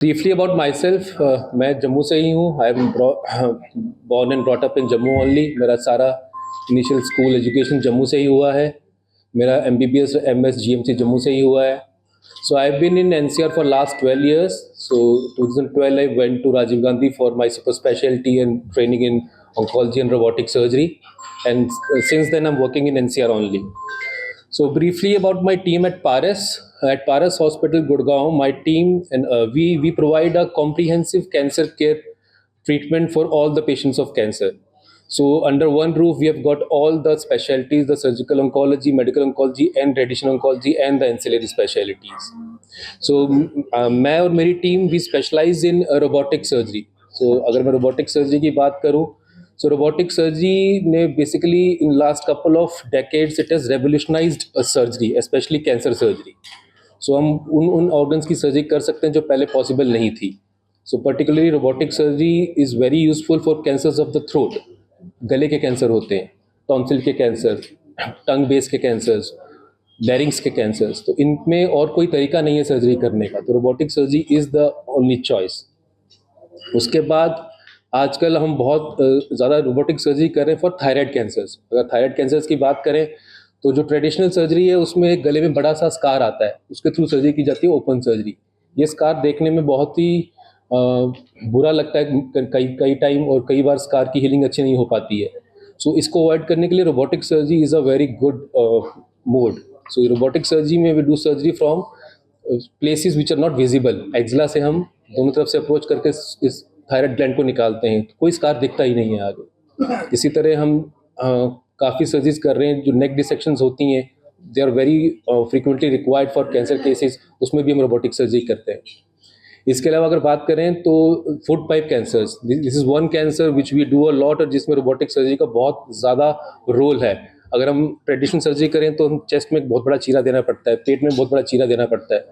Briefly about myself, मैं जम्मू से ही हूँ. I am born and brought up in Jammu only. मेरा सारा इनिशियल स्कूल एजुकेशन जम्मू से ही हुआ है. मेरा MBBS MS GMC जम्मू से ही हुआ है. So I've been in NCR for last 12 years. So 2012 I went to Rajiv Gandhi for my super specialty and training in oncology and robotic surgery. And since then I'm working in NCR only. So briefly about my team at Paras. At Paras Hospital, Gurgaon, my team and we provide a comprehensive cancer care treatment for all the patients of cancer. So under one roof, we have got all the specialties: the surgical oncology, medical oncology, and radiation oncology, and the ancillary specialties. So मैं और मेरी team we specialize in robotic surgery. So अगर मैं robotic surgery की बात करूँ, so robotic surgery ने basically in last couple of decades it has revolutionized surgery, especially cancer surgery. So हम उन organs की surgery कर सकते हैं जो पहले possible नहीं थी. So particularly robotic surgery is very useful for cancers of the throat. गले के कैंसर होते हैं, टॉन्सिल के कैंसर, टंग बेस के कैंसर्स, लैरिंग्स के कैंसर्स. तो इनमें और कोई तरीका नहीं है सर्जरी करने का, तो robotic surgery is the only choice. उसके बाद आजकल हम बहुत ज़्यादा रोबोटिक सर्जरी कर रहे हैं फॉर थायराइड कैंसर्स. अगर थायराइड कैंसर्स की बात करें तो जो ट्रेडिशनल सर्जरी है उसमें एक गले में बड़ा सा स्कार आता है, उसके थ्रू सर्जरी की जाती है, ओपन सर्जरी. ये स्कार देखने में बहुत ही बुरा लगता है कई टाइम, और कई बार स्कार की हीलिंग अच्छी नहीं हो पाती है. सो इसको अवॉइड करने के लिए robotic surgery is a very good mode. So robotic surgery में we do surgery from places which are not visible. एक्सला से हम दोनों तरफ से अप्रोच करके इस थायराइड ग्लैंड को निकालते हैं, कोई स्कार दिखता ही नहीं है आगे. इसी तरह हम काफ़ी सर्जरीज कर रहे हैं. जो नेक डिसेक्शंस होती हैं they are very frequently required for cancer cases, उसमें भी हम रोबोटिक सर्जरी करते हैं. इसके अलावा अगर बात करें तो food pipe cancers, this is one cancer which we do a lot, और जिसमें रोबोटिक सर्जरी का बहुत ज़्यादा रोल है. अगर हम ट्रेडिशनल सर्जरी करें तो हम चेस्ट में एक बहुत बड़ा चीरा देना पड़ता है, पेट में बहुत बड़ा चीरा देना पड़ता है,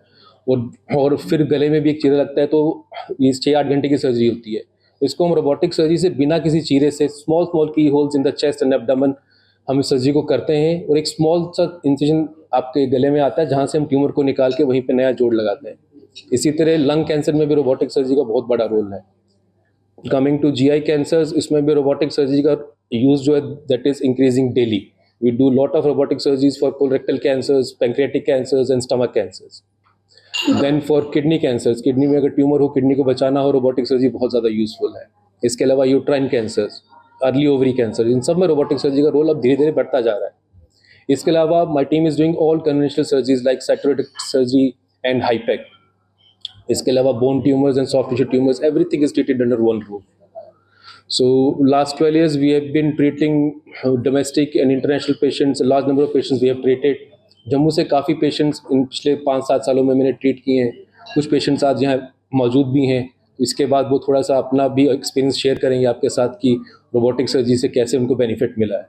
और फिर गले में भी एक चीरा लगता है. तो ये 6-8 घंटे की सर्जरी होती है. इसको हम रोबोटिक सर्जरी से बिना किसी चीरे से स्मॉल स्मॉल की holes in the chest and abdomen हम इस सर्जरी को करते हैं, और एक स्मॉल सा इंसिजन आपके गले में आता है जहाँ से हम ट्यूमर को निकाल के वहीं पे नया जोड़ लगाते हैं. इसी तरह लंग कैंसर में भी रोबोटिक सर्जरी का बहुत बड़ा रोल है. कमिंग टू GI कैंसर्स, इसमें भी रोबोटिक सर्जरी का यूज जो है that is increasing daily. We do lot of robotic surgeries for colorectal cancers, pancreatic cancers and stomach cancers. Then for kidney cancers, kidney में अगर tumour हो, kidney को बचाना हो, रोबोटिक सर्जरी बहुत ज़्यादा यूजफुल है. इसके अलावा uterine cancers, early ovary cancer, इन सब में रोबोटिक सर्जरी का रोल अब धीरे धीरे बढ़ता जा रहा है. इसके अलावा my team is doing all conventional surgeries like cytoreductive surgery and हाईपेक. इसके अलावा bone tumours and soft tissue tumours, everything is treated under one roof. So last 12 years we have been treating domestic and international patients. A large number of patients we have treated. Jammu से काफ़ी patients इन पिछले 5-7 सालों में मैंने treat किए हैं. कुछ patients आज यहाँ मौजूद भी हैं. इसके बाद वो थोड़ा सा अपना भी एक्सपीरियंस शेयर करेंगे आपके साथ कि रोबोटिक सर्जरी से कैसे उनको बेनिफिट मिला है.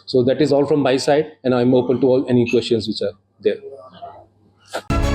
So that is all from my side and I am open to all any questions which are there.